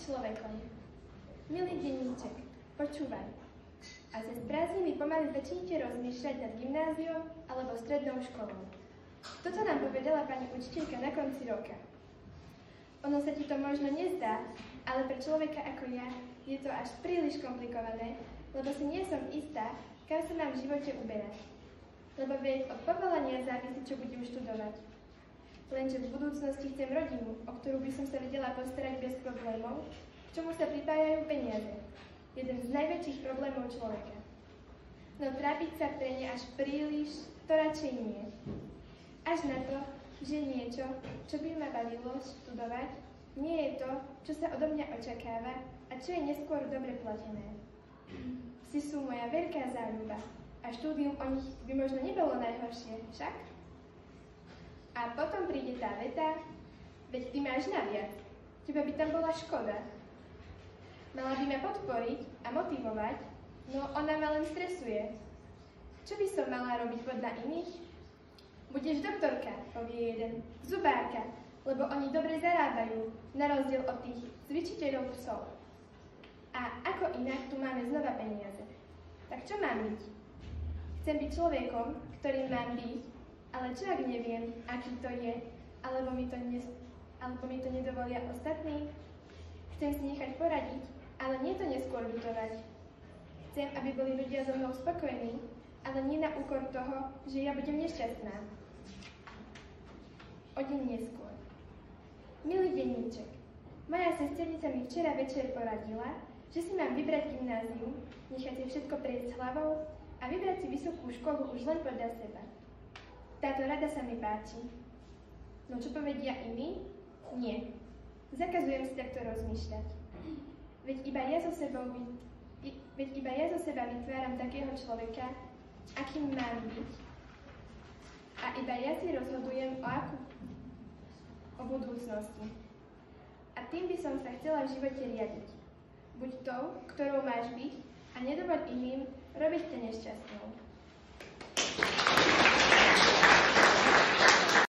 človekom. Milý denníček, počúvaj. A cez prázdniny pomaly začnite rozmýšľať nad gymnáziom alebo strednou školou. Toto nám povedala pani učiteľka na konci roka. Ono sa ti to možno nezdá, ale pre človeka ako ja je to až príliš komplikované, lebo si nie som istá, kam sa mám v živote uberať. Lebo veď od povolania závisí, čo budem študovať. Lenže v budúcnosti chcem rodinu, o ktorú by som sa vedela postarať bez problémov, k čomu sa pripájajú peniaze. Jeden z najväčších problémov človeka. No trápiť sa pre ne až príliš, to radšej nie. Až na to, že niečo, čo by ma bavilo študovať, nie je to, čo sa odo mňa očakáva a čo je neskôr dobre platené. Si sú moja veľká záľuba a štúdium o nich by možno nebolo najhoršie, však? A potom príde tá veta, veď ty máš naviac, teba by tam bola škoda. Mala by ma podporiť a motivovať, no ona ma len stresuje. Čo by som mala robiť podľa iných? Budeš doktorka, povie jeden, zubárka, lebo oni dobre zarábajú, na rozdiel od tých cvičiteľov psov. A ako inak tu máme znova peniaze. Tak čo mám byť? Chcem byť človekom, ktorým mám byť, ale čo ak neviem, aký to je, alebo mi to nedovolia ostatní? Chcem si nechať poradiť, ale nie to neskôr ľutovať. Chcem, aby boli ľudia so mnou spokojní, ale nie na úkor toho, že ja budem nešťastná. O deň neskôr. Milý denníček, moja sesternica mi včera večer poradila, že si mám vybrať gymnázium, nechať si všetko prejsť hlavou a vybrať si vysokú školu už len podľa seba. Táto rada sa mi páči. No čo povedia iní? Nie. Zakazujem si takto rozmýšľať. Veď iba ja zo seba vytváram takého človeka, akým mám byť. A iba ja si rozhodujem o budúcnosti. A tým by som sa chcela v živote riadiť. Buď tou, ktorou máš byť, a nedovoľ iným robiť ťa nešťastnou.